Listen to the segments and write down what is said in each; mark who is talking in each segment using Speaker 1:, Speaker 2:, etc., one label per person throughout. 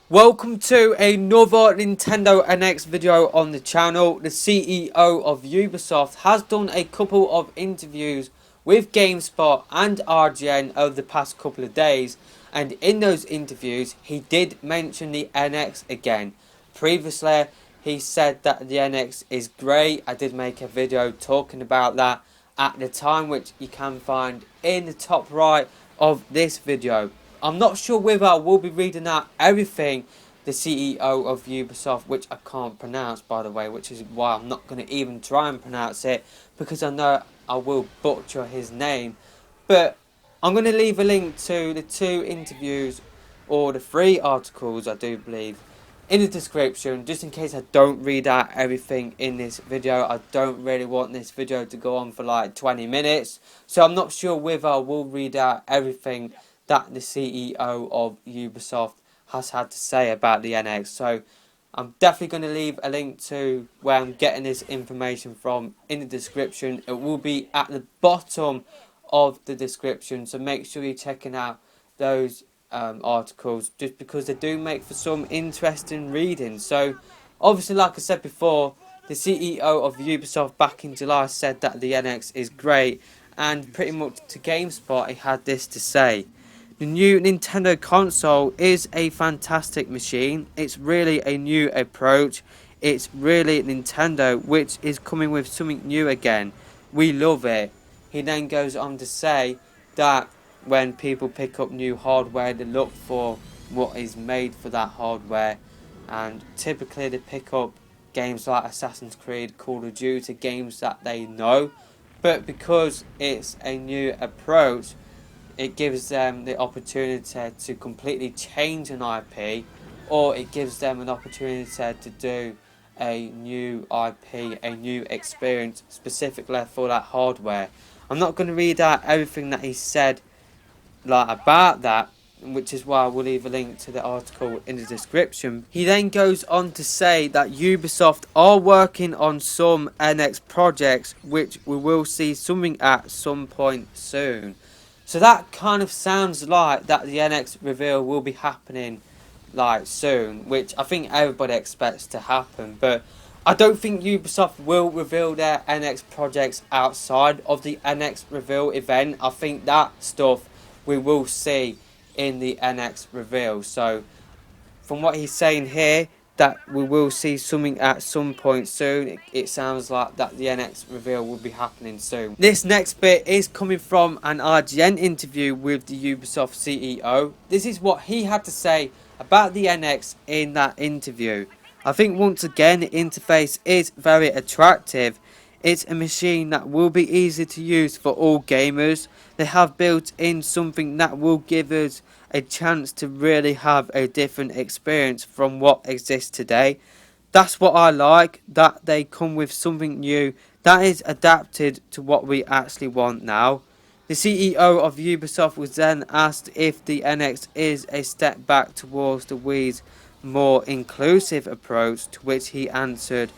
Speaker 1: Welcome to another Nintendo NX video on the channel. The CEO of Ubisoft has done a couple of interviews with GameSpot and RGN over the past couple of days, and in those interviews he did mention the NX again. Previously he said that the NX is great. I did make a video talking about that at the time, which you can find in the top right of this video. I'm not sure whether I will be reading out everything the CEO of Ubisoft, which I can't pronounce by the way, which is why I'm not going to even try and pronounce it, because I know I will butcher his name. But I'm going to leave a link to the two interviews, or the three articles I do believe, in the description, just in case I don't read out everything in this video. I don't really want this video to go on for like 20 minutes, so I'm not sure whether I will read out everything that the CEO of Ubisoft has had to say about the NX. So I'm definitely going to leave a link to where I'm getting this information from in the description. It will be at the bottom of the description, so make sure you're checking out those articles, just because they do make for some interesting reading. So obviously, like I said before, the CEO of Ubisoft back in July said that the NX is great, and pretty much to GameSpot he had this to say: the new Nintendo console is a fantastic machine. It's really a new approach. It's really Nintendo, which is coming with something new again. We love it. He then goes on to say that when people pick up new hardware, they look for what is made for that hardware, and typically they pick up games like Assassin's Creed, Call of Duty, games that they know. But because it's a new approach, it gives them the opportunity to completely change an IP, or it gives them an opportunity to do a new IP, a new experience specifically for that hardware. I'm not going to read out everything that he said about that, which is why I will leave a link to the article in the description. He then goes on to say that Ubisoft are working on some NX projects which we will see something at some point soon. So that kind of sounds like that the NX reveal will be happening like soon, which I think everybody expects to happen. But I don't think Ubisoft will reveal their NX projects outside of the NX reveal event. I think that stuff we will see in the NX reveal. So from what he's saying here, that we will see something at some point soon. It sounds like that the NX reveal will be happening soon. This next bit is coming from an RGN interview with the Ubisoft CEO. This is what he had to say about the NX in that interview. I think once again the interface is very attractive. It's a machine that will be easy to use for all gamers. They have built in something that will give us a chance to really have a different experience from what exists today. That's what I like, that they come with something new that is adapted to what we actually want now. The CEO of Ubisoft was then asked if the NX is a step back towards the Wii's more inclusive approach, to which he answered,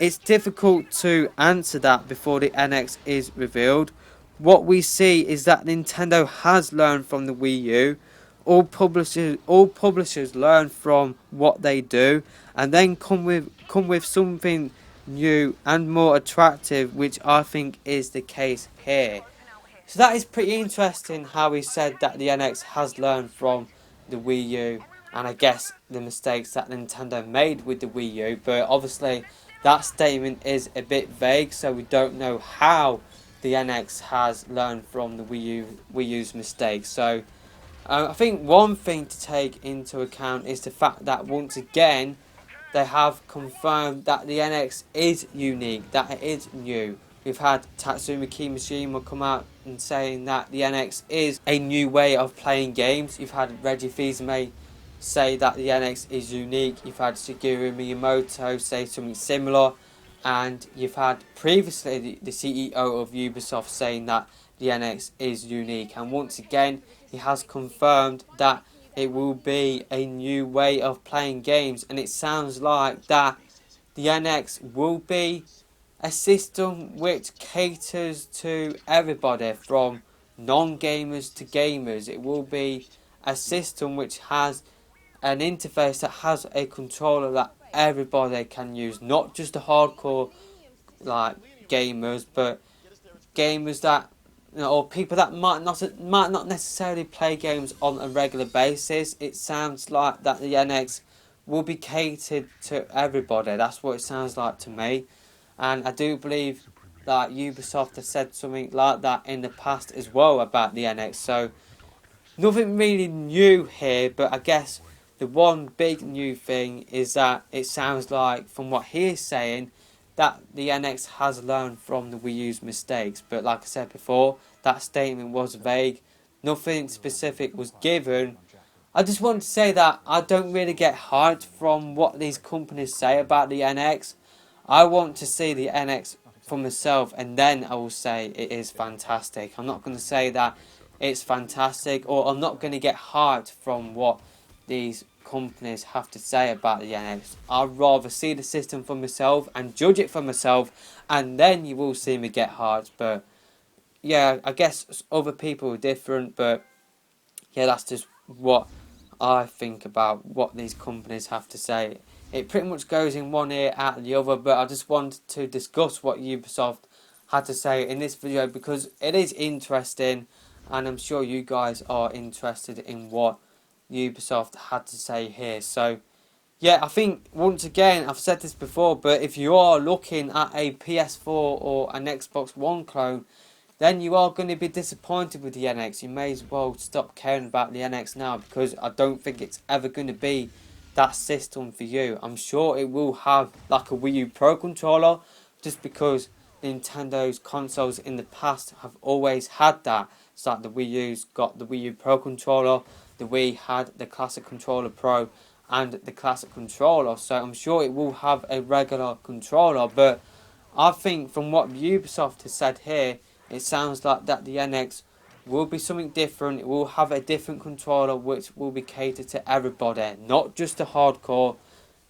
Speaker 1: "It's difficult to answer that before the NX is revealed. What we see is that Nintendo has learned from the Wii U. All publishers learn from what they do and then come with something new and more attractive, which I think is the case here." So that is pretty interesting how he said that the NX has learned from the Wii U, and I guess the mistakes that Nintendo made with the Wii U. But obviously that statement is a bit vague, so we don't know how the NX has learned from the Wii U's mistakes. So I think one thing to take into account is the fact that once again they have confirmed that the NX is unique, that it is new. We've had Tatsumi Kimishima come out and saying that the NX is a new way of playing games. You've had Reggie Fils-Aimé say that the NX is unique. You've had Shigeru Miyamoto say something similar. And you've had previously the CEO of Ubisoft saying that the NX is unique. And once again, he has confirmed that it will be a new way of playing games. And it sounds like that the NX will be a system which caters to everybody, from non-gamers to gamers. It will be a system which has an interface that has a controller that everybody can use, not just the hardcore like gamers, but gamers that, you know, or people that might not necessarily play games on a regular basis. It sounds like that the NX will be catered to everybody. That's what it sounds like to me, and I do believe that Ubisoft has said something like that in the past as well about the NX. So nothing really new here, but I guess the one big new thing is that it sounds like, from what he is saying, that the NX has learned from the Wii U's mistakes. But like I said before, that statement was vague. Nothing specific was given. I just want to say that I don't really get hyped from what these companies say about the NX. I want to see the NX for myself, and then I will say it is fantastic. I'm not going to say that it's fantastic, or I'm not going to get hyped from what these companies have to say about the NX. I'd rather see the system for myself and judge it for myself, and then you will see me get hyped. But yeah, I guess other people are different, but yeah, that's just what I think about what these companies have to say. It pretty much goes in one ear out the other, but I just wanted to discuss what Ubisoft had to say in this video because it is interesting, and I'm sure you guys are interested in what Ubisoft had to say here. So yeah, I think once again, I've said this before, but if you are looking at a PS4 or an Xbox One clone, then you are going to be disappointed with the NX. You may as well stop caring about the NX now, because I don't think it's ever going to be that system for you. I'm sure it will have like a Wii U Pro controller, just because Nintendo's consoles in the past have always had that. It's like the Wii U's got the Wii U Pro controller, the Wii had the Classic Controller Pro and the Classic Controller, so I'm sure it will have a regular controller. But I think from what Ubisoft has said here, it sounds like that the NX will be something different. It will have a different controller which will be catered to everybody, not just the hardcore,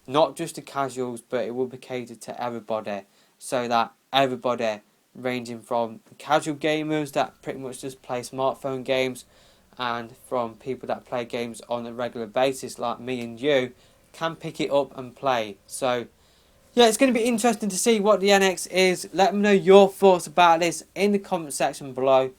Speaker 1: not just the casuals, but it will be catered to everybody, so that everybody, ranging from casual gamers that pretty much just play smartphone games, and from people that play games on a regular basis like me and you, can pick it up and play. So yeah, it's going to be interesting to see what the NX is. Let me know your thoughts about this in the comment section below.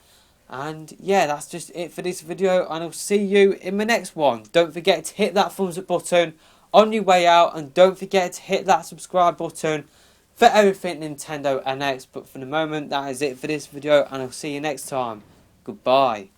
Speaker 1: And yeah, that's just it for this video, and I'll see you in my next one. Don't forget to hit that thumbs up button on your way out, and don't forget to hit that subscribe button for everything Nintendo NX. But for the moment, that is it for this video, and I'll see you next time. Goodbye.